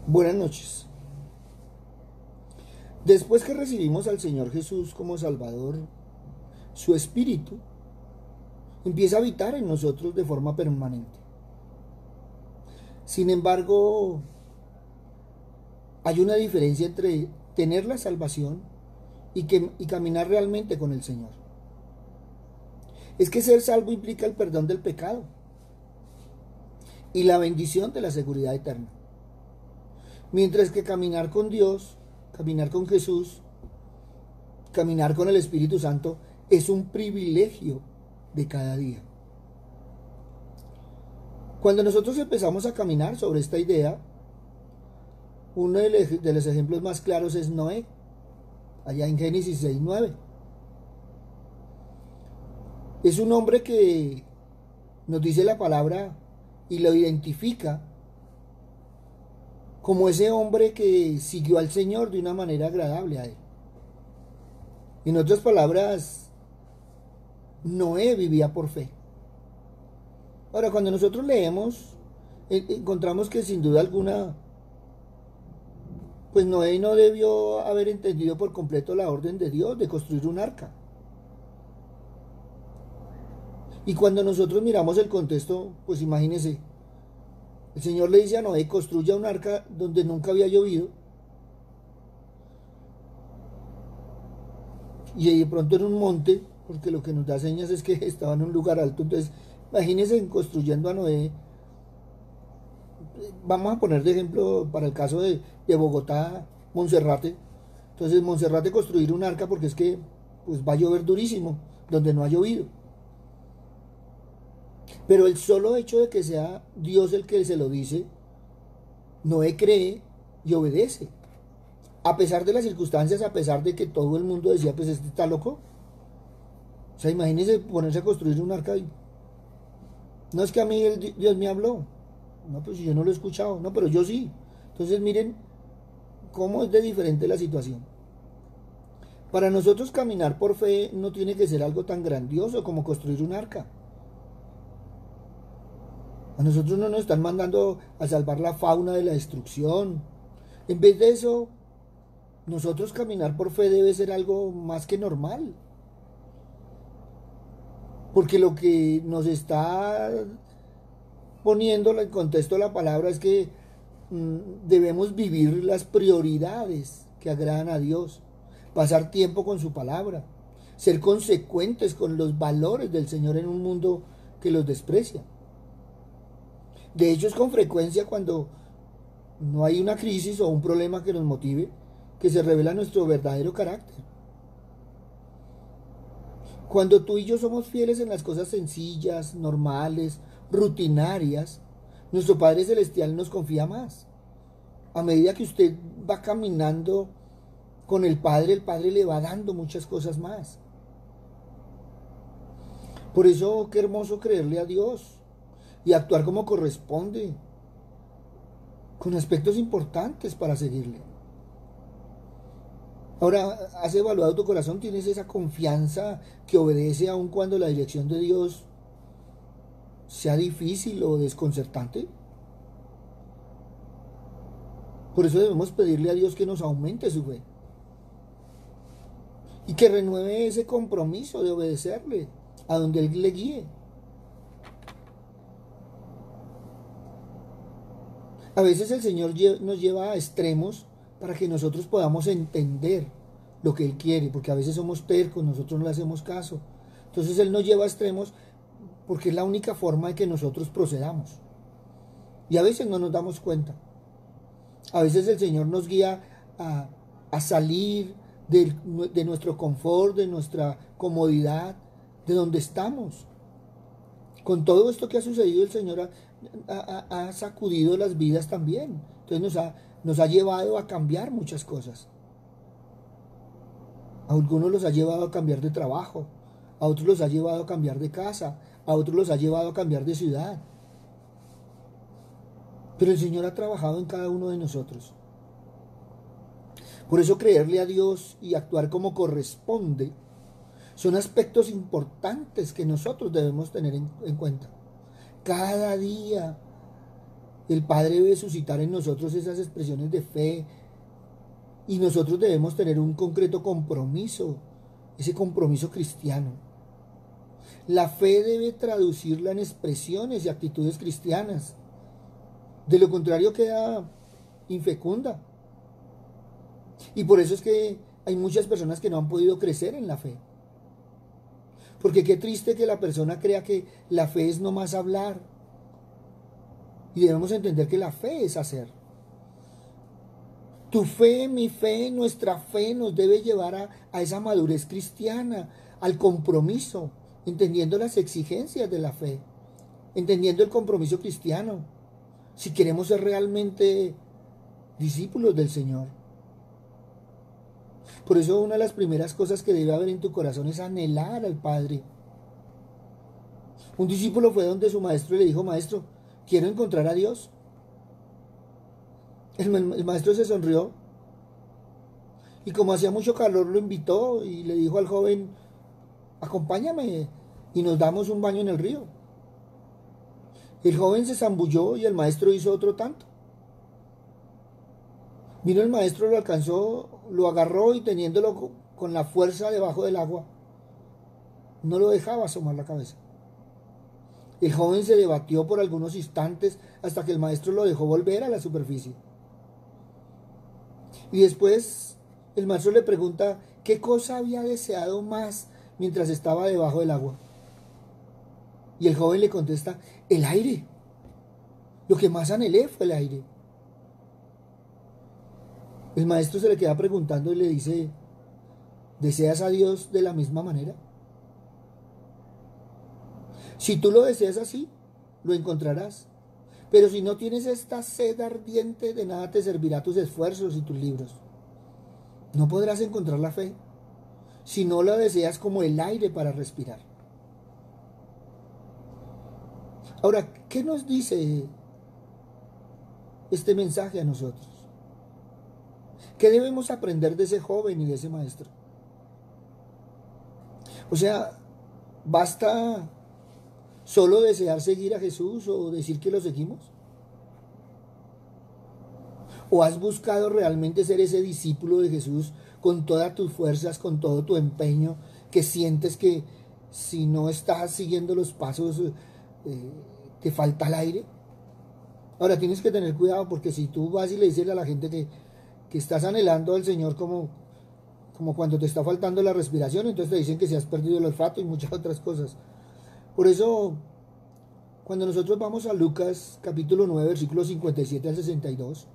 Buenas noches. Después que recibimos al Señor Jesús como Salvador, su Espíritu empieza a habitar en nosotros de forma permanente. Sin embargo, hay una diferencia entre tener la salvación y caminar realmente con el Señor. Es que ser salvo implica el perdón del pecado y la bendición de la seguridad eterna. Mientras que caminar con Dios, caminar con Jesús, caminar con el Espíritu Santo es un privilegio de cada día. Cuando nosotros empezamos a caminar sobre esta idea, uno de los ejemplos más claros es Noé, allá en Génesis 6:9. Es un hombre que nos dice la palabra y lo identifica como ese hombre que siguió al Señor de una manera agradable a él. En otras palabras, Noé vivía por fe. Ahora, cuando nosotros leemos, encontramos que sin duda alguna, pues Noé no debió haber entendido por completo la orden de Dios de construir un arca. Y cuando nosotros miramos el contexto, pues imagínense, el Señor le dice a Noé, construya un arca donde nunca había llovido, y de pronto en un monte, porque lo que nos da señas es que estaba en un lugar alto. Entonces imagínense construyendo a Noé. Vamos a poner de ejemplo para el caso de Bogotá, Monserrate. Entonces Monserrate construir un arca porque es que pues va a llover durísimo donde no ha llovido. Pero el solo hecho de que sea Dios el que se lo dice, Noé cree y obedece. A pesar de las circunstancias, a pesar de que todo el mundo decía, pues este está loco. O sea, imagínense ponerse a construir un arca y no es que a mí Dios me habló. No, pues yo no lo he escuchado. No, pero yo sí. Entonces miren cómo es de diferente la situación. Para nosotros caminar por fe no tiene que ser algo tan grandioso como construir un arca. A nosotros no nos están mandando a salvar la fauna de la destrucción. En vez de eso, nosotros caminar por fe debe ser algo más que normal. Porque lo que nos está poniendo en contexto la palabra es que debemos vivir las prioridades que agradan a Dios, pasar tiempo con su palabra, ser consecuentes con los valores del Señor en un mundo que los desprecia. De hecho, es con frecuencia cuando no hay una crisis o un problema que nos motive que se revela nuestro verdadero carácter. Cuando tú y yo somos fieles en las cosas sencillas, normales, rutinarias, nuestro Padre Celestial nos confía más. A medida que usted va caminando con el Padre le va dando muchas cosas más. Por eso, qué hermoso creerle a Dios y actuar como corresponde, con aspectos importantes para seguirle. Ahora, ¿has evaluado tu corazón? ¿Tienes esa confianza que obedece aun cuando la dirección de Dios sea difícil o desconcertante? Por eso debemos pedirle a Dios que nos aumente su fe y que renueve ese compromiso de obedecerle a donde Él le guíe. A veces el Señor nos lleva a extremos para que nosotros podamos entender lo que Él quiere, porque a veces somos tercos, nosotros no le hacemos caso. Entonces Él nos lleva a extremos porque es la única forma de que nosotros procedamos. Y a veces no nos damos cuenta. A veces el Señor nos guía a salir de nuestro confort, de nuestra comodidad, de donde estamos. Con todo esto que ha sucedido, el Señor ha sacudido las vidas también. Entonces nos ha llevado a cambiar muchas cosas. A algunos los ha llevado a cambiar de trabajo, a otros los ha llevado a cambiar de casa, a otros los ha llevado a cambiar de ciudad. Pero el Señor ha trabajado en cada uno de nosotros. Por eso creerle a Dios y actuar como corresponde son aspectos importantes que nosotros debemos tener en cuenta. Cada día El Padre debe suscitar en nosotros esas expresiones de fe y nosotros debemos tener un concreto compromiso, ese compromiso cristiano. La fe debe traducirla en expresiones y actitudes cristianas. De lo contrario queda infecunda. Y por eso es que hay muchas personas que no han podido crecer en la fe. Porque qué triste que la persona crea que la fe es nomás hablar. Y debemos entender que la fe es hacer. Tu fe, mi fe, nuestra fe nos debe llevar a esa madurez cristiana, al compromiso, entendiendo las exigencias de la fe, entendiendo el compromiso cristiano, si queremos ser realmente discípulos del Señor. Por eso una de las primeras cosas que debe haber en tu corazón es anhelar al Padre. Un discípulo fue donde su maestro y le dijo: maestro, quiero encontrar a Dios. El maestro se sonrió y como hacía mucho calor lo invitó y le dijo al joven: acompáñame y nos damos un baño en el río. El joven se zambulló y el maestro hizo otro tanto. Vino el maestro, lo alcanzó, lo agarró y teniéndolo con la fuerza debajo del agua, no lo dejaba asomar la cabeza. El joven se debatió por algunos instantes hasta que el maestro lo dejó volver a la superficie. Y después el maestro le pregunta qué cosa había deseado más mientras estaba debajo del agua. Y el joven le contesta: el aire. Lo que más anhelé fue el aire. El maestro se le queda preguntando y le dice: ¿deseas a Dios de la misma manera? Si tú lo deseas así, lo encontrarás. Pero si no tienes esta sed ardiente, de nada te servirá tus esfuerzos y tus libros. No podrás encontrar la fe si no la deseas como el aire para respirar. Ahora, ¿qué nos dice este mensaje a nosotros? ¿Qué debemos aprender de ese joven y de ese maestro? O sea, ¿basta solo desear seguir a Jesús o decir que lo seguimos? ¿O has buscado realmente ser ese discípulo de Jesús con todas tus fuerzas, con todo tu empeño, que sientes que si no estás siguiendo los pasos te falta el aire? Ahora tienes que tener cuidado, porque si tú vas y le dices a la gente que estás anhelando al Señor como cuando te está faltando la respiración, entonces te dicen que se has perdido el olfato y muchas otras cosas. Por eso, cuando nosotros vamos a Lucas capítulo 9, versículos 57 al 62,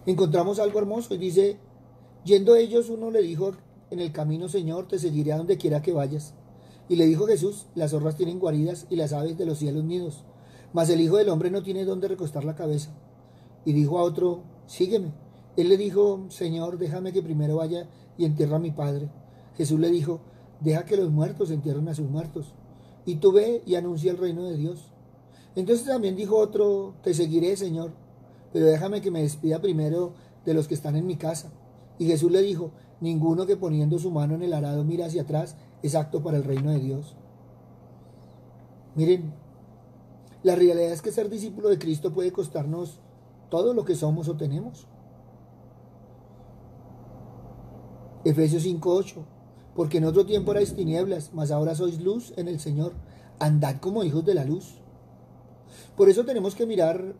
encontramos algo hermoso y dice: yendo ellos, uno le dijo en el camino: Señor, te seguiré a donde quiera que vayas. Y le dijo Jesús: las zorras tienen guaridas y las aves de los cielos nidos, mas el Hijo del Hombre no tiene dónde recostar la cabeza. Y dijo a otro: sígueme. Él le dijo: Señor, déjame que primero vaya y entierre a mi padre. Jesús le dijo: deja que los muertos entierren a sus muertos, y tú ve y anuncia el reino de Dios. Entonces también dijo otro: te seguiré, Señor, pero déjame que me despida primero de los que están en mi casa. Y Jesús le dijo: ninguno que poniendo su mano en el arado mira hacia atrás es apto para el reino de Dios. Miren, la realidad es que ser discípulo de Cristo puede costarnos todo lo que somos o tenemos. Efesios 5:8: porque en otro tiempo erais tinieblas, mas ahora sois luz en el Señor. Andad como hijos de la luz. Por eso tenemos que mirar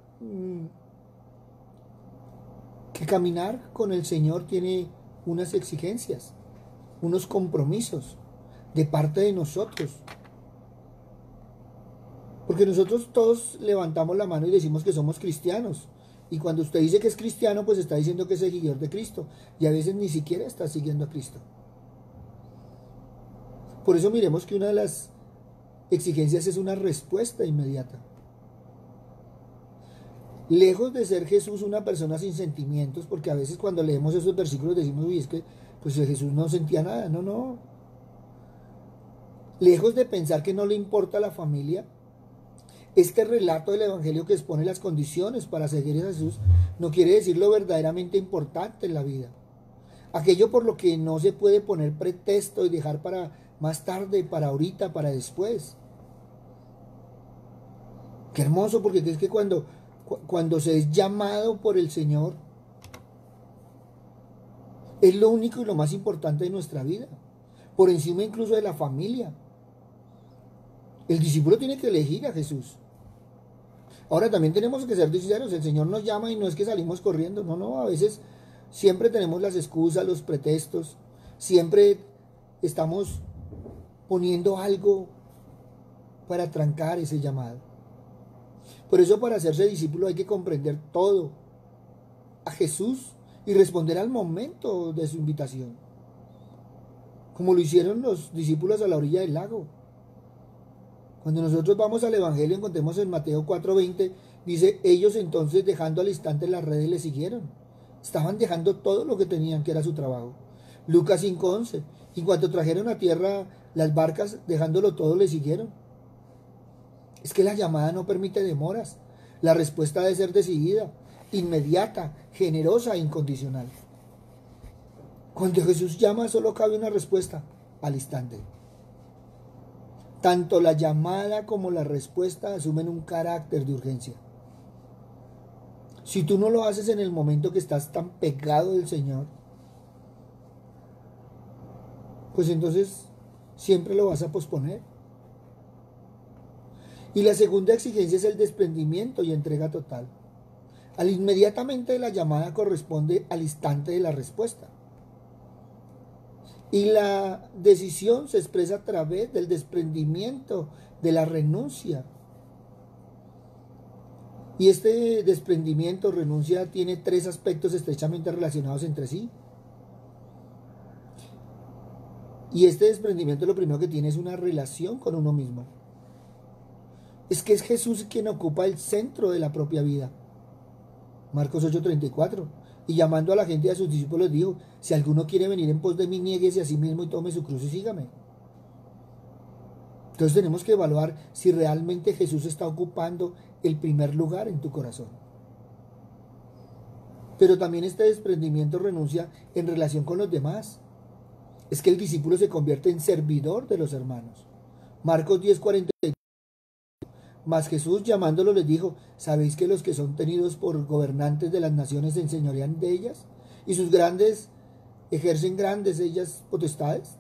que caminar con el Señor tiene unas exigencias, unos compromisos de parte de nosotros. Porque nosotros todos levantamos la mano y decimos que somos cristianos. Y cuando usted dice que es cristiano, pues está diciendo que es seguidor de Cristo. Y a veces ni siquiera está siguiendo a Cristo. Por eso miremos que una de las exigencias es una respuesta inmediata. Lejos de ser Jesús una persona sin sentimientos, porque a veces cuando leemos esos versículos decimos: uy, es que pues Jesús no sentía nada. No, no. Lejos de pensar que no le importa la familia, este relato del Evangelio que expone las condiciones para seguir a Jesús no quiere decir lo verdaderamente importante en la vida. Aquello por lo que no se puede poner pretexto y dejar para más tarde, para ahorita, para después. Qué hermoso, porque es que cuando se es llamado por el Señor, es lo único y lo más importante de nuestra vida, por encima incluso de la familia. El discípulo tiene que elegir a Jesús. Ahora también tenemos que ser sinceros, el Señor nos llama y no es que salimos corriendo, no, no, a veces siempre tenemos las excusas, los pretextos, siempre estamos poniendo algo para trancar ese llamado. Por eso para hacerse discípulo hay que comprender todo a Jesús y responder al momento de su invitación, como lo hicieron los discípulos a la orilla del lago. Cuando nosotros vamos al Evangelio, encontremos en Mateo 4:20, dice, ellos entonces dejando al instante las redes le siguieron. Estaban dejando todo lo que tenían, que era su trabajo. Lucas 5:11, y cuando trajeron a tierra las barcas, dejándolo todo, le siguieron. Es que la llamada no permite demoras. La respuesta debe ser decidida, inmediata, generosa e incondicional. Cuando Jesús llama, solo cabe una respuesta, al instante. Tanto la llamada como la respuesta asumen un carácter de urgencia. Si tú no lo haces en el momento que estás tan pegado del Señor, pues entonces siempre lo vas a posponer. Y la segunda exigencia es el desprendimiento y entrega total. Al inmediatamente de la llamada corresponde al instante de la respuesta. Y la decisión se expresa a través del desprendimiento, de la renuncia. Y este desprendimiento, renuncia, tiene tres aspectos estrechamente relacionados entre sí. Y este desprendimiento lo primero que tiene es una relación con uno mismo. Es que es Jesús quien ocupa el centro de la propia vida. Marcos 8:34. Y llamando a la gente y a sus discípulos dijo, si alguno quiere venir en pos de mí, niéguese a sí mismo y tome su cruz y sígame. Entonces tenemos que evaluar si realmente Jesús está ocupando el primer lugar en tu corazón. Pero también este desprendimiento renuncia en relación con los demás. Es que el discípulo se convierte en servidor de los hermanos. Marcos 10:42. Mas Jesús llamándolo les dijo, ¿sabéis que los que son tenidos por gobernantes de las naciones se enseñorean de ellas? Y sus grandes ejercen grandes ellas potestades.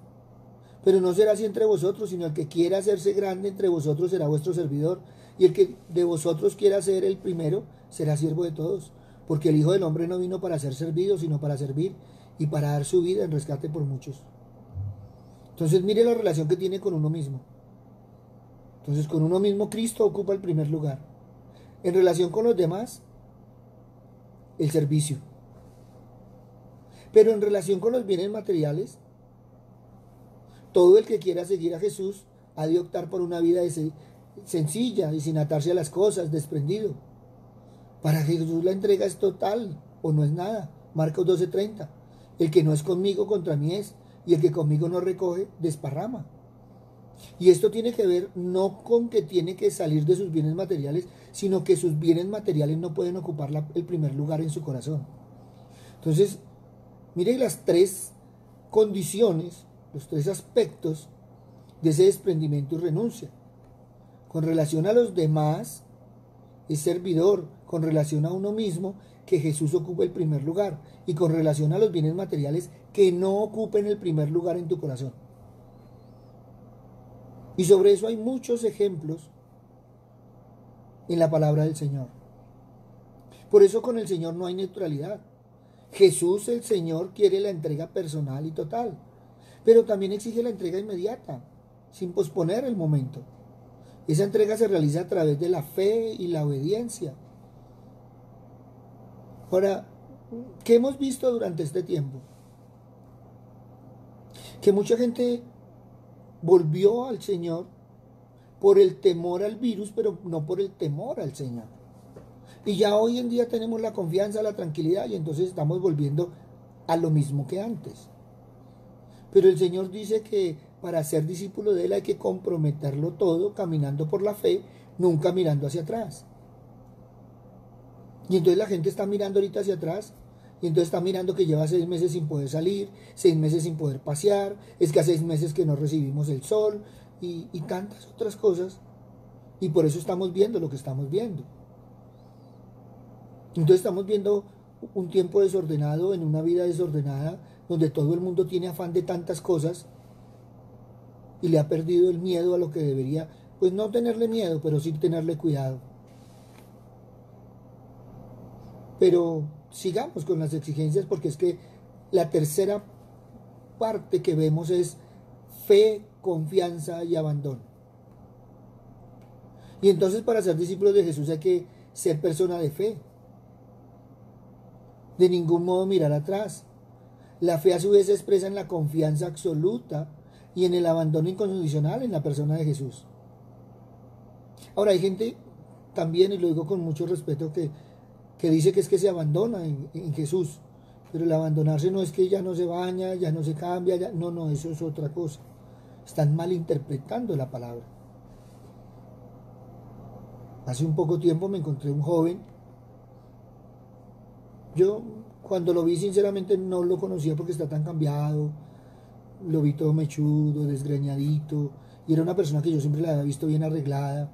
Pero no será así entre vosotros, sino el que quiera hacerse grande entre vosotros será vuestro servidor. Y el que de vosotros quiera ser el primero será siervo de todos. Porque el Hijo del Hombre no vino para ser servido, sino para servir y para dar su vida en rescate por muchos. Entonces mire la relación que tiene con uno mismo. Entonces, con uno mismo, Cristo ocupa el primer lugar. En relación con los demás, el servicio. Pero en relación con los bienes materiales, todo el que quiera seguir a Jesús ha de optar por una vida sencilla y sin atarse a las cosas, desprendido. Para Jesús la entrega es total o no es nada. Marcos 12:30. El que no es conmigo, contra mí es, y el que conmigo no recoge, desparrama. Y esto tiene que ver no con que tiene que salir de sus bienes materiales, sino que sus bienes materiales no pueden ocupar el primer lugar en su corazón. Entonces, mire las tres condiciones, los tres aspectos de ese desprendimiento y renuncia. Con relación a los demás, es servidor. Con relación a uno mismo, que Jesús ocupe el primer lugar. Y con relación a los bienes materiales, que no ocupen el primer lugar en tu corazón. Y sobre eso hay muchos ejemplos en la palabra del Señor. Por eso con el Señor no hay neutralidad. Jesús, el Señor, quiere la entrega personal y total, pero también exige la entrega inmediata, sin posponer el momento. Esa entrega se realiza a través de la fe y la obediencia. Ahora, ¿qué hemos visto durante este tiempo? Que mucha gente volvió al Señor por el temor al virus, pero no por el temor al Señor. Y ya hoy en día tenemos la confianza, la tranquilidad, y entonces estamos volviendo a lo mismo que antes. Pero el Señor dice que para ser discípulo de Él hay que comprometerlo todo, caminando por la fe, nunca mirando hacia atrás. Y entonces la gente está mirando ahorita hacia atrás, y entonces está mirando que lleva 6 meses sin poder salir, 6 meses sin poder pasear, es que hace 6 meses que no recibimos el sol, y tantas otras cosas. Y por eso estamos viendo lo que estamos viendo. Entonces estamos viendo un tiempo desordenado en una vida desordenada, donde todo el mundo tiene afán de tantas cosas y le ha perdido el miedo a lo que debería, pues no tenerle miedo, pero sí tenerle cuidado. Pero sigamos con las exigencias, porque es que la tercera parte que vemos es fe, confianza y abandono. Y entonces para ser discípulos de Jesús hay que ser persona de fe. De ningún modo mirar atrás. La fe a su vez se expresa en la confianza absoluta y en el abandono incondicional en la persona de Jesús. Ahora hay gente también, y lo digo con mucho respeto, que dice que es que se abandona en Jesús. Pero el abandonarse no es que ya no se baña, ya no se cambia, ya, no, eso es otra cosa. Están malinterpretando la palabra. Hace un poco tiempo me encontré un joven. Yo cuando lo vi sinceramente no lo conocía porque está tan cambiado. Lo vi todo mechudo, desgreñadito. Y era una persona que yo siempre la había visto bien arreglada.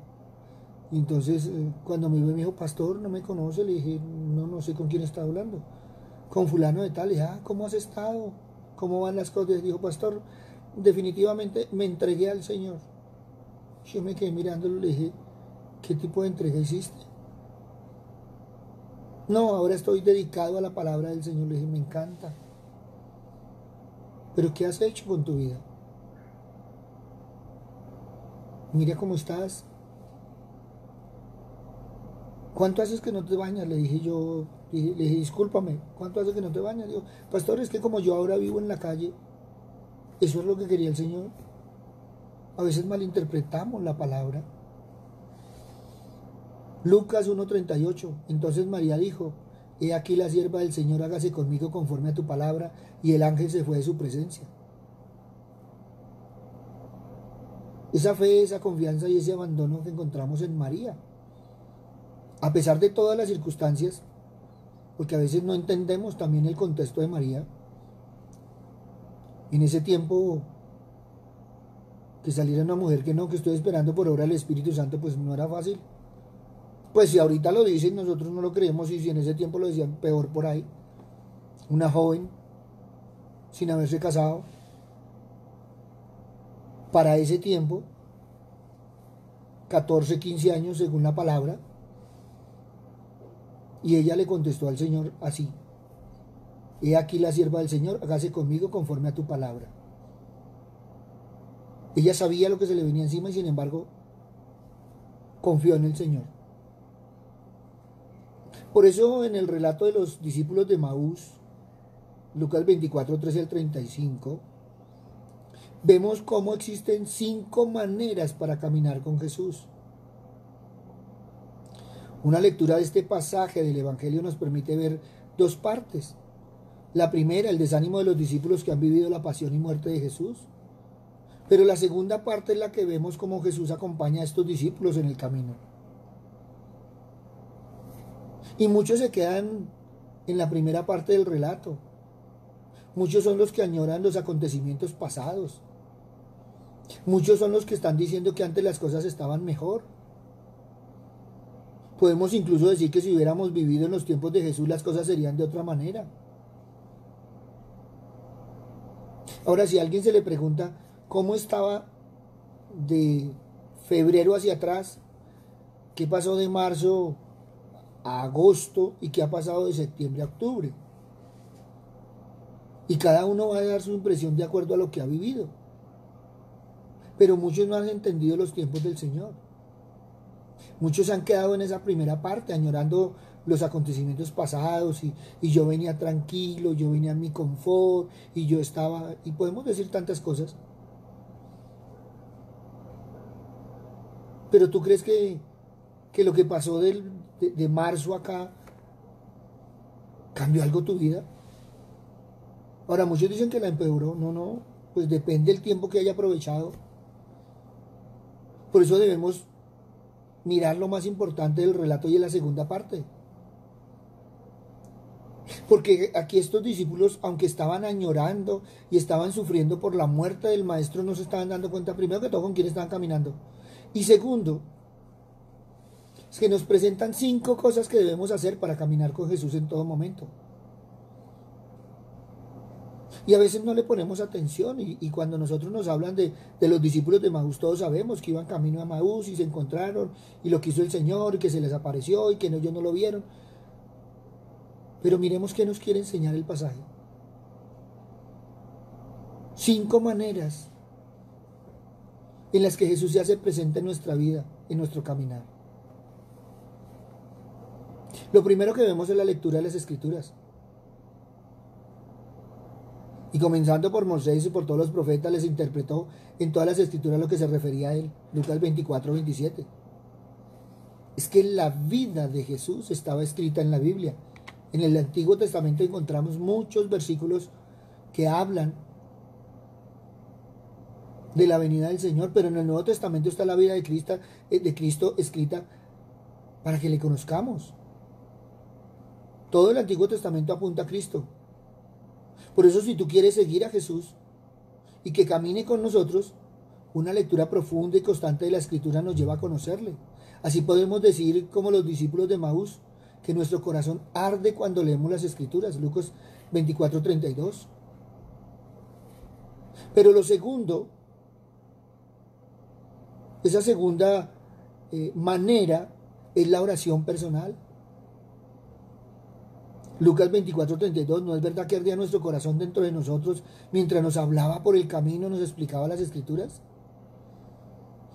Y entonces cuando me dijo, pastor, ¿no me conoce? Le dije, no sé con quién está hablando. Con fulano de tal. Le dije, ¿cómo has estado? ¿Cómo van las cosas? Dijo, pastor, definitivamente me entregué al Señor. Yo me quedé mirándolo y le dije, ¿qué tipo de entrega hiciste? No, ahora estoy dedicado a la palabra del Señor. Le dije, me encanta. Pero ¿qué has hecho con tu vida? Mira cómo estás. ¿Cuánto haces que no te bañas? Le dije yo, le dije, discúlpame, ¿cuánto hace que no te bañas? Digo, pastor, es que como yo ahora vivo en la calle, eso es lo que quería el Señor. A veces malinterpretamos la palabra. Lucas 1:38. Entonces María dijo, he aquí la sierva del Señor, hágase conmigo conforme a tu palabra. Y el ángel se fue de su presencia. Esa fe, esa confianza y ese abandono que encontramos en María. A pesar de todas las circunstancias, porque a veces no entendemos también el contexto de María. En ese tiempo, que saliera una mujer que estoy esperando por obra del Espíritu Santo, pues no era fácil. Pues si ahorita lo dicen, nosotros no lo creemos, y si en ese tiempo lo decían, peor por ahí. Una joven, sin haberse casado, para ese tiempo, 14, 15 años según la palabra, y ella le contestó al Señor así, he aquí la sierva del Señor, hágase conmigo conforme a tu palabra. Ella sabía lo que se le venía encima y sin embargo confió en el Señor. Por eso en el relato de los discípulos de Maús, Lucas 24, 13 al 35, vemos cómo existen 5 maneras para caminar con Jesús. Una lectura de este pasaje del Evangelio nos permite ver 2 partes. La primera, el desánimo de los discípulos que han vivido la pasión y muerte de Jesús. Pero la segunda parte es la que vemos cómo Jesús acompaña a estos discípulos en el camino. Y muchos se quedan en la primera parte del relato. Muchos son los que añoran los acontecimientos pasados. Muchos son los que están diciendo que antes las cosas estaban mejor. Podemos incluso decir que si hubiéramos vivido en los tiempos de Jesús, las cosas serían de otra manera. Ahora, si a alguien se le pregunta cómo estaba de febrero hacia atrás, qué pasó de marzo a agosto y qué ha pasado de septiembre a octubre, y cada uno va a dar su impresión de acuerdo a lo que ha vivido. Pero muchos no han entendido los tiempos del Señor. Muchos se han quedado en esa primera parte, añorando los acontecimientos pasados, y yo venía tranquilo, yo venía en mi confort, y yo estaba, y podemos decir tantas cosas. Pero ¿tú crees que lo que pasó de marzo acá cambió algo tu vida? Ahora, muchos dicen que la empeoró. No, pues depende del tiempo que haya aprovechado. Por eso debemos mirar lo más importante del relato y en la segunda parte. Porque aquí estos discípulos, aunque estaban añorando y estaban sufriendo por la muerte del maestro, no se estaban dando cuenta, primero que todo, con quién estaban caminando. Y segundo, Es que nos presentan 5 cosas que debemos hacer para caminar con Jesús en todo momento. Y a veces no le ponemos atención y cuando nosotros nos hablan de los discípulos de Maús, todos sabemos que iban camino a Maús y se encontraron y lo que hizo el Señor y que se les apareció y que ellos no lo vieron. Pero miremos qué nos quiere enseñar el pasaje. 5 maneras en las que Jesús se hace presente en nuestra vida, en nuestro caminar. Lo primero que vemos es la lectura de las Escrituras. Y comenzando por Moisés y por todos los profetas, les interpretó en todas las Escrituras lo que se refería a él. Lucas 24, 27. Es que la vida de Jesús estaba escrita en la Biblia. En el Antiguo Testamento encontramos muchos versículos que hablan de la venida del Señor, pero en el Nuevo Testamento está la vida de Cristo escrita para que le conozcamos. Todo el Antiguo Testamento apunta a Cristo. Por eso, si tú quieres seguir a Jesús y que camine con nosotros, una lectura profunda y constante de la Escritura nos lleva a conocerle. Así podemos decir, como los discípulos de Maús, que nuestro corazón arde cuando leemos las Escrituras. Lucas 24, 32. Pero lo segundo, esa segunda manera es la oración personal. Lucas 24, 32, ¿no es verdad que ardía nuestro corazón dentro de nosotros mientras nos hablaba por el camino, nos explicaba las Escrituras?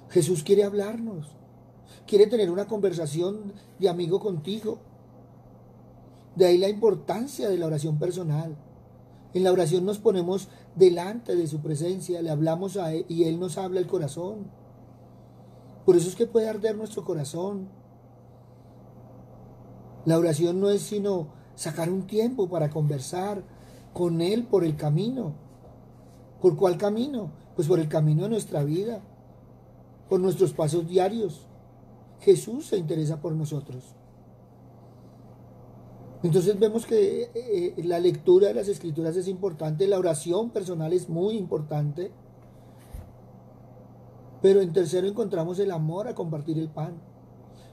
Jesús quiere hablarnos, quiere tener una conversación de amigo contigo. De ahí la importancia de la oración personal. En la oración nos ponemos delante de su presencia, le hablamos a Él y Él nos habla el corazón. Por eso es que puede arder nuestro corazón. La oración no es sino sacar un tiempo para conversar con Él por el camino. ¿Por cuál camino? Pues por el camino de nuestra vida, por nuestros pasos diarios. Jesús se interesa por nosotros. Entonces vemos que la lectura de las Escrituras es importante, la oración personal es muy importante. Pero en tercero encontramos el amor a compartir el pan.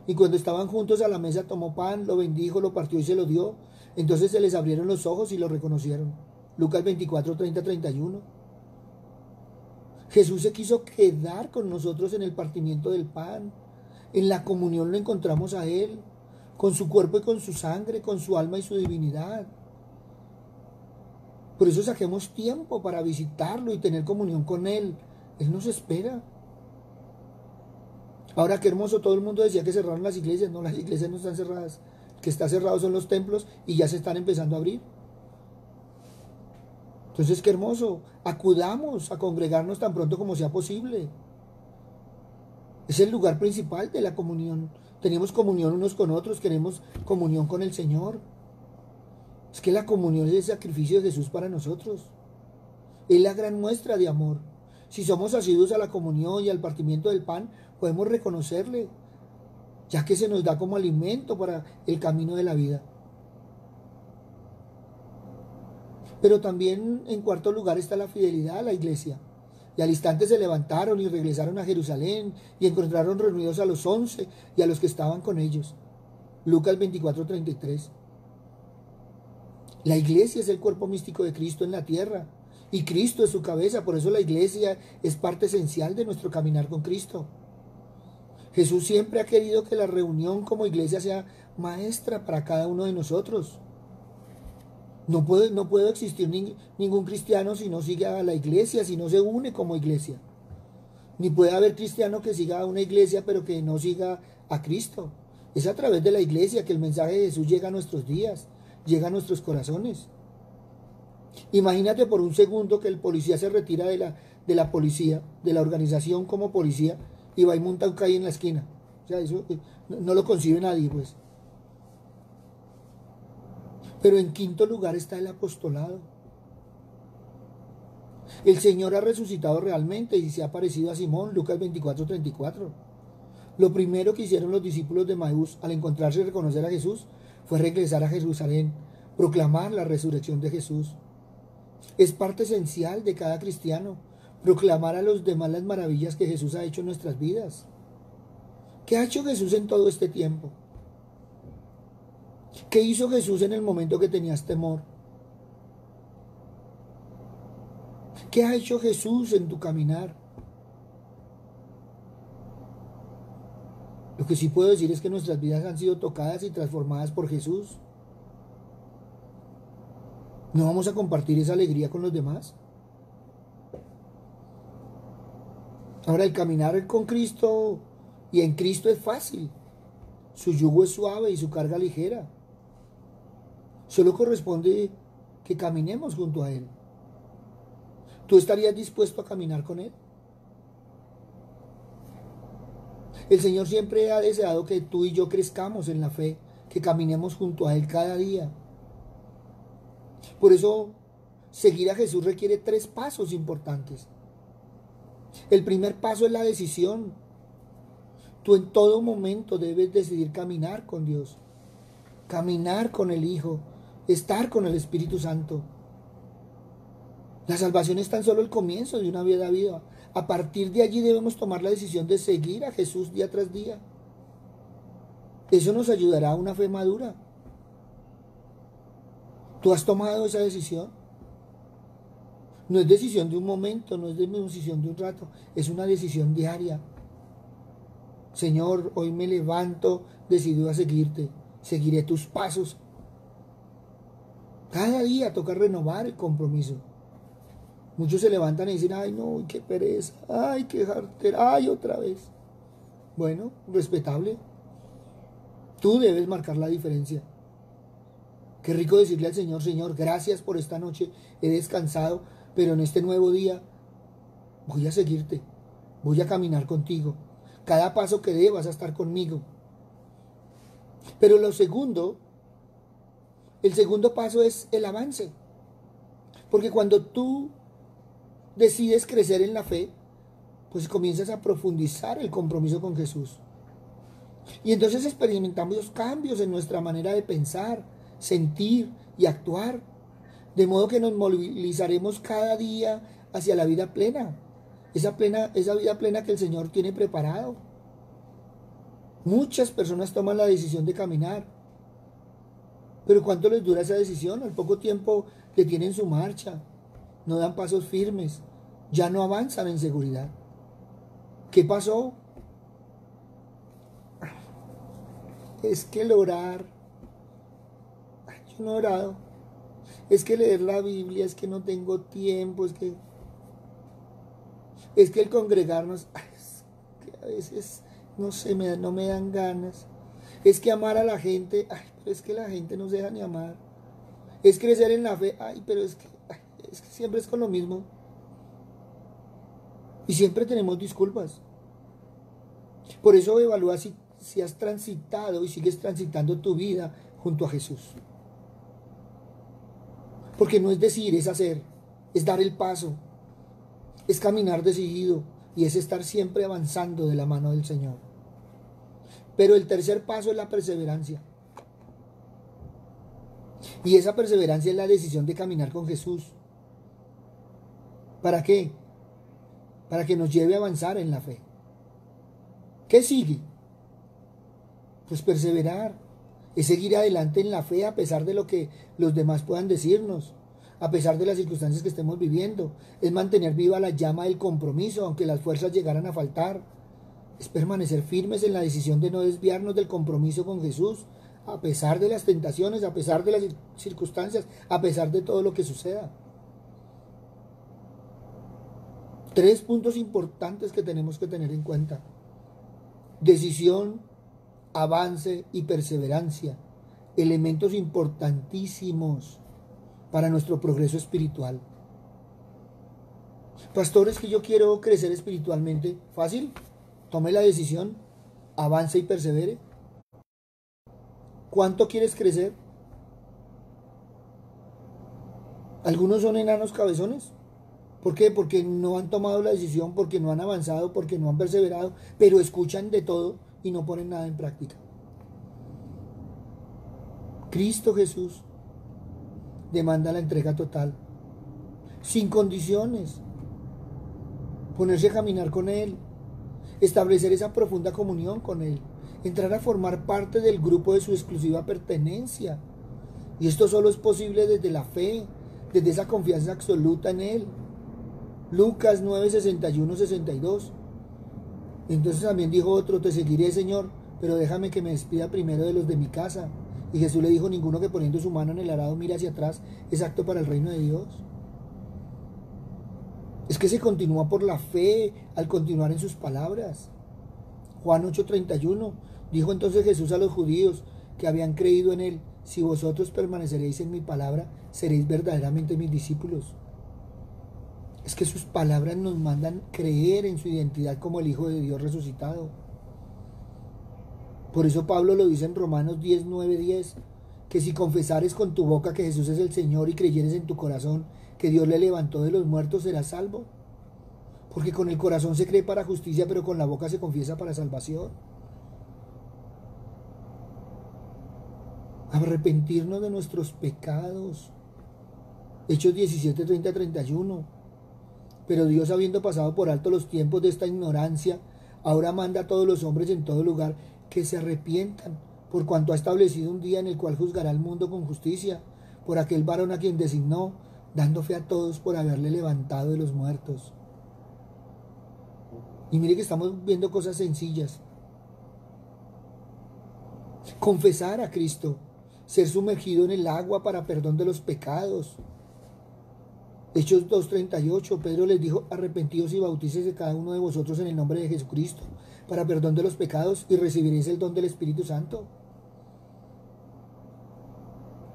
Y cuando estaban juntos a la mesa tomó pan, lo bendijo, lo partió y se lo dio. Entonces se les abrieron los ojos y lo reconocieron. Lucas 24, 30, 31. Jesús se quiso quedar con nosotros en el partimiento del pan. En la comunión lo encontramos a Él, con su cuerpo y con su sangre, con su alma y su divinidad. Por eso saquemos tiempo para visitarlo y tener comunión con Él. Él nos espera. Ahora qué hermoso, todo el mundo decía que cerraron las iglesias. No, las iglesias no están cerradas. El que está cerrado son los templos y ya se están empezando a abrir. Entonces qué hermoso, acudamos a congregarnos tan pronto como sea posible. Es el lugar principal de la comunión. Tenemos comunión unos con otros, queremos comunión con el Señor. Es que la comunión es el sacrificio de Jesús para nosotros. Es la gran muestra de amor. Si somos asiduos a la comunión y al partimiento del pan, podemos reconocerle, ya que se nos da como alimento para el camino de la vida. Pero también en cuarto lugar está la fidelidad a la iglesia. Y al instante se levantaron y regresaron a Jerusalén y encontraron reunidos a los 11 y a los que estaban con ellos. Lucas 24, 33. La iglesia es el cuerpo místico de Cristo en la tierra y Cristo es su cabeza. Por eso la iglesia es parte esencial de nuestro caminar con Cristo. Jesús siempre ha querido que la reunión como iglesia sea maestra para cada uno de nosotros. No puede existir ningún cristiano si no sigue a la iglesia, si no se une como iglesia. Ni puede haber cristiano que siga a una iglesia pero que no siga a Cristo. Es a través de la iglesia que el mensaje de Jesús llega a nuestros días, llega a nuestros corazones. Imagínate por un segundo que el policía se retira de la policía, de la organización como policía, y va y monta un calle en la esquina. O sea, eso no lo concibe nadie, pues. Pero en quinto lugar está el apostolado. El Señor ha resucitado realmente y se ha aparecido a Simón, Lucas 24, 34. Lo primero que hicieron los discípulos de Maús al encontrarse y reconocer a Jesús fue regresar a Jerusalén, proclamar la resurrección de Jesús. Es parte esencial de cada cristiano proclamar a los demás las maravillas que Jesús ha hecho en nuestras vidas. ¿Qué ha hecho Jesús en todo este tiempo? ¿Qué hizo Jesús en el momento que tenías temor? ¿Qué ha hecho Jesús en tu caminar? Lo que sí puedo decir es que nuestras vidas han sido tocadas y transformadas por Jesús. ¿No vamos a compartir esa alegría con los demás? Ahora, el caminar con Cristo y en Cristo es fácil. Su yugo es suave y su carga ligera. Solo corresponde que caminemos junto a Él. ¿Tú estarías dispuesto a caminar con Él? El Señor siempre ha deseado que tú y yo crezcamos en la fe, que caminemos junto a Él cada día. Por eso, seguir a Jesús requiere 3 pasos importantes. El primer paso es la decisión. Tú en todo momento debes decidir caminar con Dios, caminar con el Hijo, estar con el Espíritu Santo. La salvación es tan solo el comienzo de una vida viva. A partir de allí debemos tomar la decisión de seguir a Jesús día tras día. Eso nos ayudará a una fe madura. ¿Tú has tomado esa decisión? No es decisión de un momento, no es decisión de un rato, es una decisión diaria. Señor, hoy me levanto, decido a seguirte, seguiré tus pasos. Cada día toca renovar el compromiso. Muchos se levantan y dicen, ay no, qué pereza, ay qué jartera, ay otra vez. Bueno, respetable. Tú debes marcar la diferencia. Qué rico decirle al Señor, Señor, gracias por esta noche, he descansado, pero en este nuevo día voy a seguirte, voy a caminar contigo. Cada paso que dé vas a estar conmigo. Pero el segundo paso es el avance. Porque cuando tú decides crecer en la fe, pues comienzas a profundizar el compromiso con Jesús. Y entonces experimentamos cambios en nuestra manera de pensar, sentir y actuar. De modo que nos movilizaremos cada día hacia la vida plena. Esa vida plena que el Señor tiene preparado. Muchas personas toman la decisión de caminar. Pero ¿cuánto les dura esa decisión? Al poco tiempo detienen su marcha. No dan pasos firmes. Ya no avanzan en seguridad. ¿Qué pasó? Es que el orar. Yo no he orado. Es que leer la Biblia, es que no tengo tiempo, es que el congregarnos, es que a veces, no sé, no me dan ganas. Es que amar a la gente, pero es que la gente no se deja ni amar. Es crecer en la fe, pero es que siempre es con lo mismo. Y siempre tenemos disculpas. Por eso evalúa si has transitado y sigues transitando tu vida junto a Jesús. Porque no es decir, es hacer, es dar el paso, es caminar decidido y es estar siempre avanzando de la mano del Señor. Pero el tercer paso es la perseverancia. Y esa perseverancia es la decisión de caminar con Jesús. ¿Para qué? Para que nos lleve a avanzar en la fe. ¿Qué sigue? Pues perseverar. Es seguir adelante en la fe a pesar de lo que los demás puedan decirnos, a pesar de las circunstancias que estemos viviendo. Es mantener viva la llama del compromiso, aunque las fuerzas llegaran a faltar. Es permanecer firmes en la decisión de no desviarnos del compromiso con Jesús, a pesar de las tentaciones, a pesar de las circunstancias, a pesar de todo lo que suceda. 3 puntos importantes que tenemos que tener en cuenta: decisión, avance y perseverancia, elementos importantísimos para nuestro progreso espiritual. Pastor, es que yo quiero crecer espiritualmente. Fácil, tome la decisión, avance y persevere. ¿Cuánto quieres crecer? Algunos son enanos cabezones. ¿Por qué? Porque no han tomado la decisión, porque no han avanzado, porque no han perseverado, pero escuchan de todo y no ponen nada en práctica. Cristo Jesús demanda la entrega total, sin condiciones, ponerse a caminar con Él. establecer esa profunda comunión con Él, entrar a formar parte del grupo de su exclusiva pertenencia. Y esto solo es posible desde la fe, desde esa confianza absoluta en Él. Lucas 9, 61, 62. Entonces también dijo otro: te seguiré, Señor, pero déjame que me despida primero de los de mi casa. Y Jesús le dijo: ninguno que poniendo su mano en el arado mira hacia atrás es apto para el reino de Dios. Es que se continúa por la fe al continuar en sus palabras. Juan 8:31. Dijo entonces Jesús a los judíos que habían creído en Él: si vosotros permaneceréis en mi palabra, seréis verdaderamente mis discípulos. Es que sus palabras nos mandan creer en su identidad como el Hijo de Dios resucitado. Por eso Pablo lo dice en Romanos 10, 9, 10, que si confesares con tu boca que Jesús es el Señor y creyeres en tu corazón que Dios le levantó de los muertos, serás salvo. Porque con el corazón se cree para justicia, pero con la boca se confiesa para salvación. Arrepentirnos de nuestros pecados. Hechos 17, 30, 31. Pero Dios, habiendo pasado por alto los tiempos de esta ignorancia, ahora manda a todos los hombres en todo lugar que se arrepientan, por cuanto ha establecido un día en el cual juzgará al mundo con justicia, por aquel varón a quien designó, dando fe a todos por haberle levantado de los muertos. Y mire que estamos viendo cosas sencillas. Confesar a Cristo, ser sumergido en el agua para perdón de los pecados. Hechos 2:38, Pedro les dijo: arrepentidos y bautícese cada uno de vosotros en el nombre de Jesucristo para perdón de los pecados y recibiréis el don del Espíritu Santo.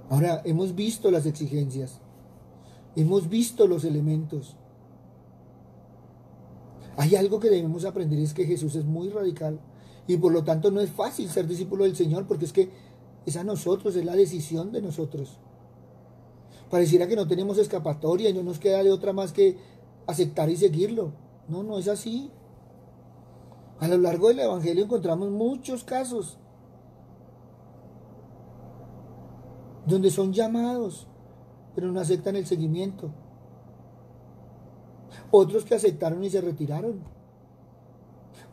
Ahora, hemos visto las exigencias, hemos visto los elementos. Hay algo que debemos aprender, es que Jesús es muy radical y por lo tanto no es fácil ser discípulo del Señor, porque es que es a nosotros, es la decisión de nosotros. Pareciera que no tenemos escapatoria y no nos queda de otra más que aceptar y seguirlo. No, no es así. A lo largo del Evangelio encontramos muchos casos donde son llamados, pero no aceptan el seguimiento. Otros que aceptaron y se retiraron.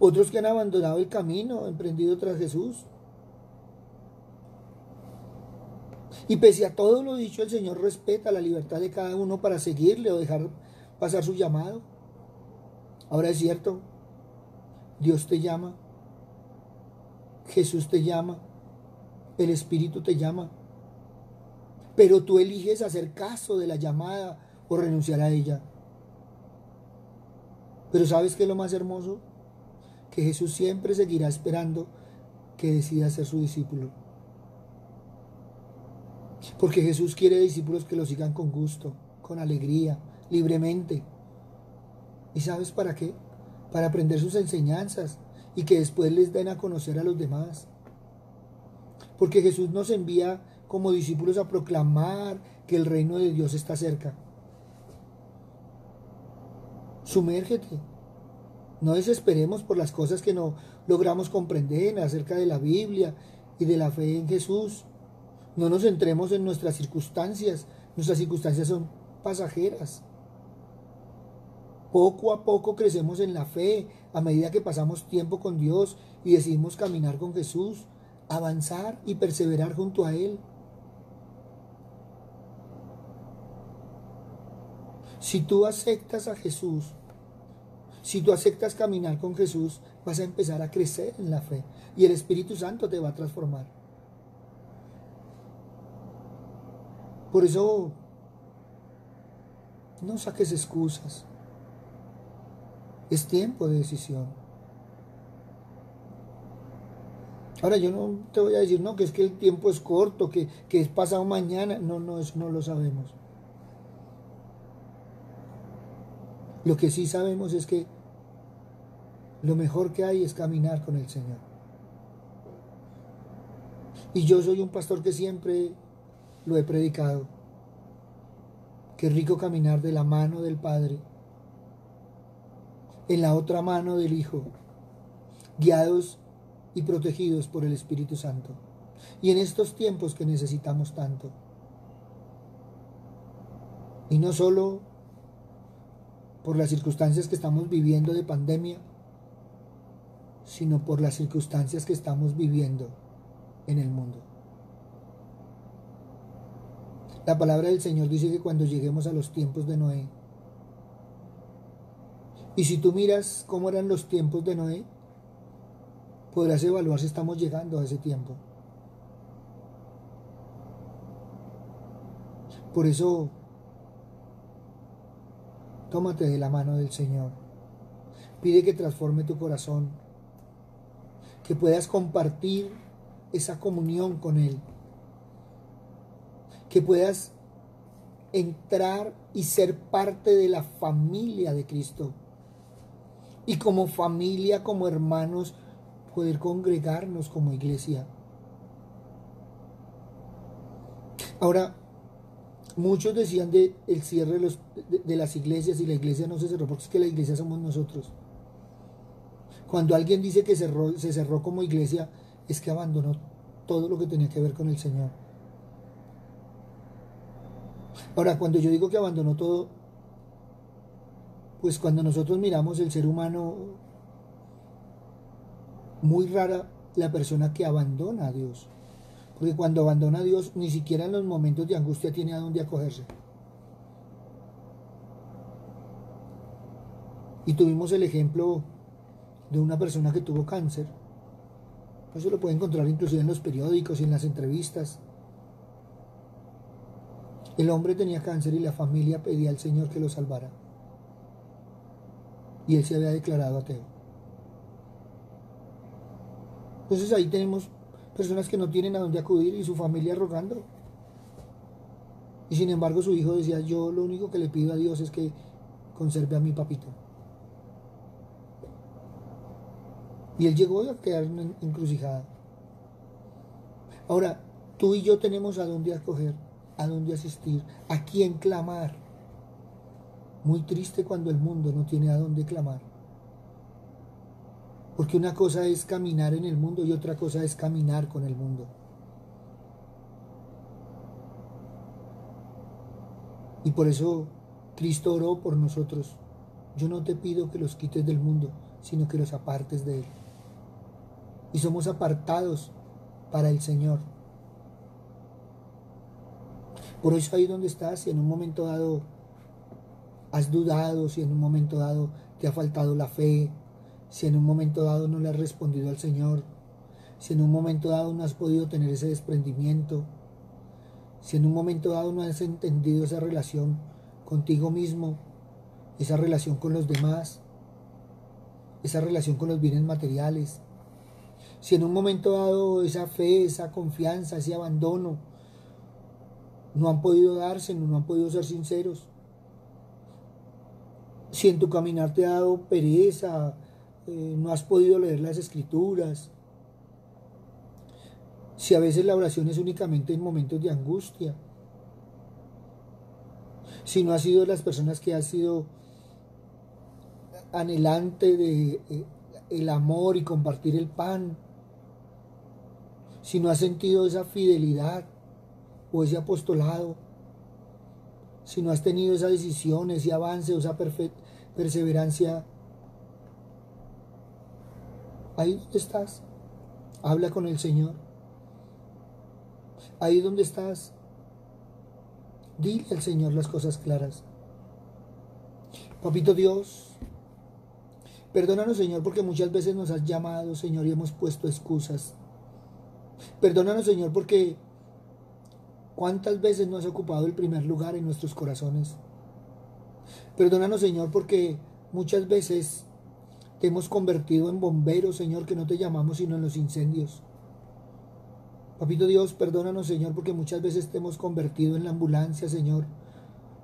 Otros que han abandonado el camino emprendido tras Jesús. Y pese a todo lo dicho, el Señor respeta la libertad de cada uno para seguirle o dejar pasar su llamado. Ahora es cierto, Dios te llama, Jesús te llama, el Espíritu te llama, pero tú eliges hacer caso de la llamada o renunciar a ella. Pero ¿sabes qué es lo más hermoso? Que Jesús siempre seguirá esperando que decidas ser su discípulo. Porque Jesús quiere discípulos que lo sigan con gusto, con alegría, libremente. ¿Y sabes para qué? Para aprender sus enseñanzas y que después les den a conocer a los demás. Porque Jesús nos envía como discípulos a proclamar que el reino de Dios está cerca. Sumérgete. No desesperemos por las cosas que no logramos comprender acerca de la Biblia y de la fe en Jesús. No nos centremos en nuestras circunstancias. Nuestras circunstancias son pasajeras. Poco a poco crecemos en la fe a medida que pasamos tiempo con Dios y decidimos caminar con Jesús, avanzar y perseverar junto a Él. Si tú aceptas a Jesús, si tú aceptas caminar con Jesús, vas a empezar a crecer en la fe y el Espíritu Santo te va a transformar. Por eso, no saques excusas. Es tiempo de decisión. Ahora yo no te voy a decir, no, que es que el tiempo es corto, que es pasado mañana. No, no, eso no lo sabemos. Lo que sí sabemos es que lo mejor que hay es caminar con el Señor. Y yo soy un pastor que siempre lo he predicado. Qué rico caminar de la mano del Padre, en la otra mano del Hijo, guiados y protegidos por el Espíritu Santo. Y en estos tiempos que necesitamos tanto. Y no solo por las circunstancias que estamos viviendo de pandemia, sino por las circunstancias que estamos viviendo en el mundo. La palabra del Señor dice que cuando lleguemos a los tiempos de Noé, y si tú miras cómo eran los tiempos de Noé, podrás evaluar si estamos llegando a ese tiempo. Por eso, tómate de la mano del Señor. Pide que transforme tu corazón, que puedas compartir esa comunión con Él, que puedas entrar y ser parte de la familia de Cristo. Y como familia, como hermanos, poder congregarnos como iglesia. Ahora, muchos decían del cierre de las iglesias, y la iglesia no se cerró, porque es que la iglesia somos nosotros. Cuando alguien dice que se cerró como iglesia, es que abandonó todo lo que tenía que ver con el Señor. Ahora, cuando yo digo que abandonó todo, pues cuando nosotros miramos el ser humano, muy rara la persona que abandona a Dios. Porque cuando abandona a Dios, ni siquiera en los momentos de angustia tiene a dónde acogerse. Y tuvimos el ejemplo de una persona que tuvo cáncer. Eso lo puede encontrar inclusive en los periódicos y en las entrevistas. El hombre tenía cáncer y la familia pedía al Señor que lo salvara. Y él se había declarado ateo. Entonces ahí tenemos personas que no tienen a dónde acudir y su familia rogando. Y sin embargo su hijo decía, yo lo único que le pido a Dios es que conserve a mi papito. Y él llegó a quedar encrucijada. Ahora, tú y yo tenemos a dónde acoger, a dónde asistir, a quién clamar. Muy triste cuando el mundo no tiene a dónde clamar. Porque una cosa es caminar en el mundo y otra cosa es caminar con el mundo. Y por eso Cristo oró por nosotros. Yo no te pido que los quites del mundo, sino que los apartes de él. Y somos apartados para el Señor. Por eso ahí donde estás, si en un momento dado has dudado, si en un momento dado te ha faltado la fe, si en un momento dado no le has respondido al Señor, si en un momento dado no has podido tener ese desprendimiento, si en un momento dado no has entendido esa relación contigo mismo, esa relación con los demás, esa relación con los bienes materiales, si en un momento dado esa fe, esa confianza, ese abandono no han podido darse, no han podido ser sinceros, si en tu caminar te ha dado pereza, no has podido leer las escrituras, si a veces la oración es únicamente en momentos de angustia, si no has sido de las personas que has sido anhelante de el amor y compartir el pan, si no has sentido esa fidelidad o ese apostolado, si no has tenido esa decisión, ese avance o esa perseverancia, ahí donde estás, habla con el Señor. Ahí donde estás, dile al Señor las cosas claras. Papito Dios, perdónanos, Señor, porque muchas veces nos has llamado, Señor, y hemos puesto excusas. Perdónanos, Señor, porque ¿cuántas veces no has ocupado el primer lugar en nuestros corazones? Perdónanos, Señor, porque muchas veces te hemos convertido en bomberos, Señor, que no te llamamos sino en los incendios. Papito Dios, perdónanos, Señor, porque muchas veces te hemos convertido en la ambulancia, Señor,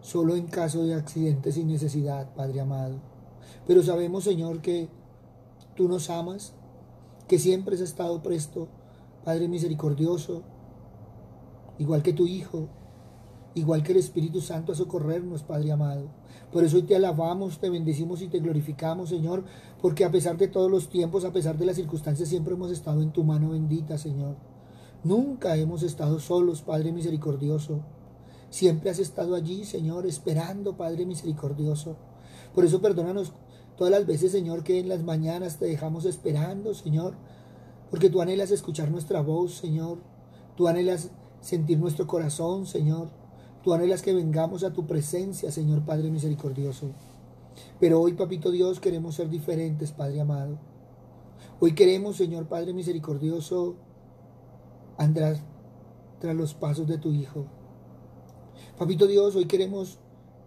solo en caso de accidentes sin necesidad, Padre amado. Pero sabemos, Señor, que tú nos amas, que siempre has estado presto, Padre misericordioso, igual que tu Hijo, igual que el Espíritu Santo, a socorrernos, Padre amado. Por eso hoy te alabamos, te bendecimos y te glorificamos, Señor, porque a pesar de todos los tiempos, a pesar de las circunstancias, siempre hemos estado en tu mano bendita, Señor. Nunca hemos estado solos, Padre misericordioso. Siempre has estado allí, Señor, esperando, Padre misericordioso. Por eso perdónanos todas las veces, Señor, que en las mañanas te dejamos esperando, Señor, porque tú anhelas escuchar nuestra voz, Señor. Tú anhelas sentir nuestro corazón, Señor. Tú anhelas que vengamos a tu presencia, Señor Padre misericordioso. Pero hoy, Papito Dios, queremos ser diferentes, Padre amado. Hoy queremos, Señor Padre misericordioso, andar tras los pasos de tu Hijo. Papito Dios, hoy queremos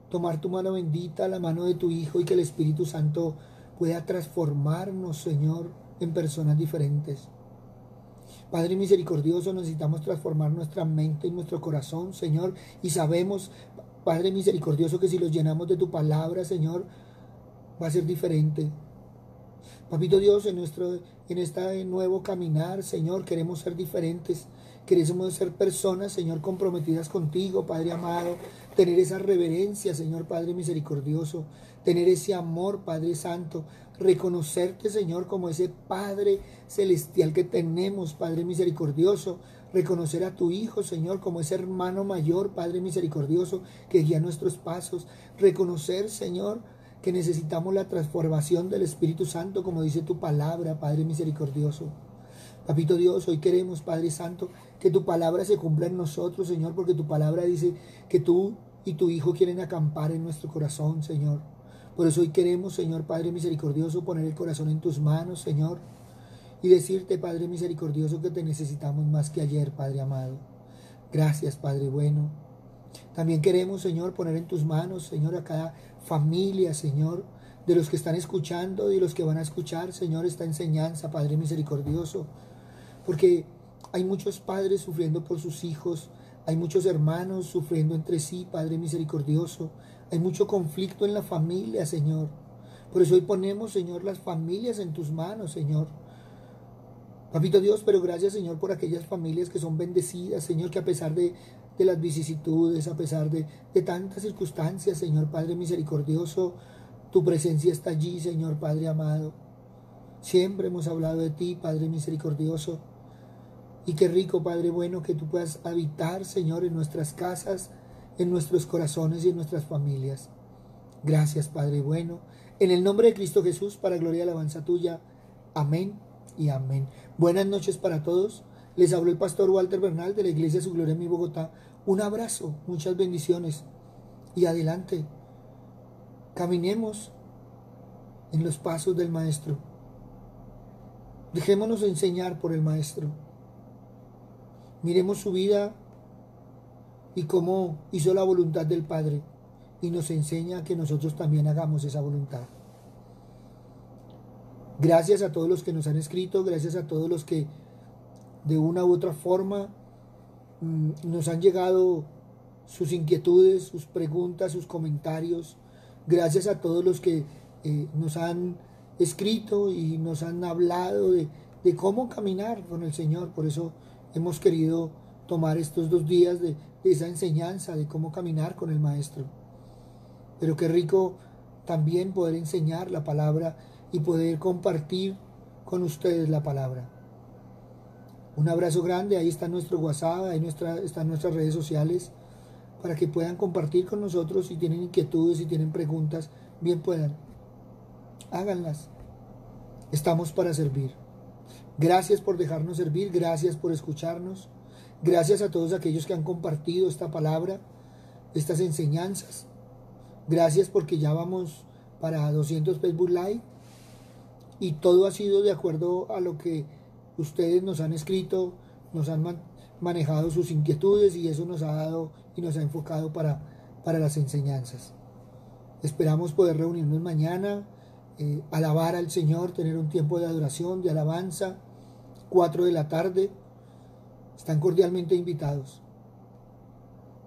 tomar tu mano bendita, la mano de tu Hijo, y que el Espíritu Santo pueda transformarnos, Señor, en personas diferentes. Padre misericordioso, necesitamos transformar nuestra mente y nuestro corazón, Señor, y sabemos, Padre misericordioso, que si los llenamos de tu palabra, Señor, va a ser diferente. Papito Dios, en este nuevo caminar, Señor, queremos ser diferentes. Queremos ser personas, Señor, comprometidas contigo, Padre amado. Tener esa reverencia, Señor Padre misericordioso. Tener ese amor, Padre santo. Reconocerte, Señor, como ese Padre celestial que tenemos, Padre misericordioso. Reconocer a tu Hijo, Señor, como ese hermano mayor, Padre misericordioso, que guía nuestros pasos. Reconocer, Señor, que necesitamos la transformación del Espíritu Santo, como dice tu palabra, Padre misericordioso. Papito Dios, hoy queremos, Padre Santo, que tu palabra se cumpla en nosotros, Señor, porque tu palabra dice que tú y tu Hijo quieren acampar en nuestro corazón, Señor. Por eso hoy queremos, Señor Padre misericordioso, poner el corazón en tus manos, Señor, y decirte, Padre misericordioso, que te necesitamos más que ayer, Padre amado. Gracias, Padre bueno. También queremos, Señor, poner en tus manos, Señor, a cada familia, Señor, de los que están escuchando y de los que van a escuchar, Señor, esta enseñanza, Padre misericordioso. Porque hay muchos padres sufriendo por sus hijos, hay muchos hermanos sufriendo entre sí, Padre misericordioso. Hay mucho conflicto en la familia, Señor. Por eso hoy ponemos, Señor, las familias en tus manos, Señor. Papito Dios, pero gracias, Señor, por aquellas familias que son bendecidas, Señor, que a pesar de las vicisitudes, a pesar de tantas circunstancias, Señor Padre misericordioso, tu presencia está allí, Señor Padre amado. Siempre hemos hablado de ti, Padre misericordioso. Y qué rico, Padre bueno, que tú puedas habitar, Señor, en nuestras casas, en nuestros corazones y en nuestras familias. Gracias, Padre bueno. En el nombre de Cristo Jesús, para gloria y alabanza tuya. Amén y amén. Buenas noches para todos. Les habló el pastor Walter Bernal de la Iglesia Su Gloria en mi Bogotá. Un abrazo, muchas bendiciones. Y adelante, caminemos en los pasos del Maestro. Dejémonos enseñar por el Maestro. Miremos su vida y cómo hizo la voluntad del Padre. Y nos enseña que nosotros también hagamos esa voluntad. Gracias a todos los que nos han escrito, gracias a todos los que de una u otra forma nos han llegado sus inquietudes, sus preguntas, sus comentarios. Gracias a todos los que nos han escrito y nos han hablado de cómo caminar con el Señor. Por eso hemos querido tomar estos 2 días de esa enseñanza de cómo caminar con el Maestro. Pero qué rico también poder enseñar la palabra y poder compartir con ustedes la palabra. Un abrazo grande, ahí está nuestro WhatsApp, ahí están nuestras redes sociales, para que puedan compartir con nosotros si tienen inquietudes, si tienen preguntas, bien puedan. Háganlas. Estamos para servir. Gracias por dejarnos servir, gracias por escucharnos. Gracias a todos aquellos que han compartido esta palabra, estas enseñanzas. Gracias porque ya vamos para 200 Facebook Live y todo ha sido de acuerdo a lo que ustedes nos han escrito, nos han manejado sus inquietudes y eso nos ha dado y nos ha enfocado para las enseñanzas. Esperamos poder reunirnos mañana, alabar al Señor, tener un tiempo de adoración, de alabanza, 4 de la tarde. Están cordialmente invitados.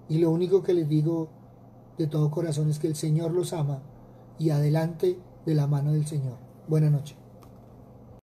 Y lo único que les digo de todo corazón es que el Señor los ama y adelante de la mano del Señor. Buenas noches.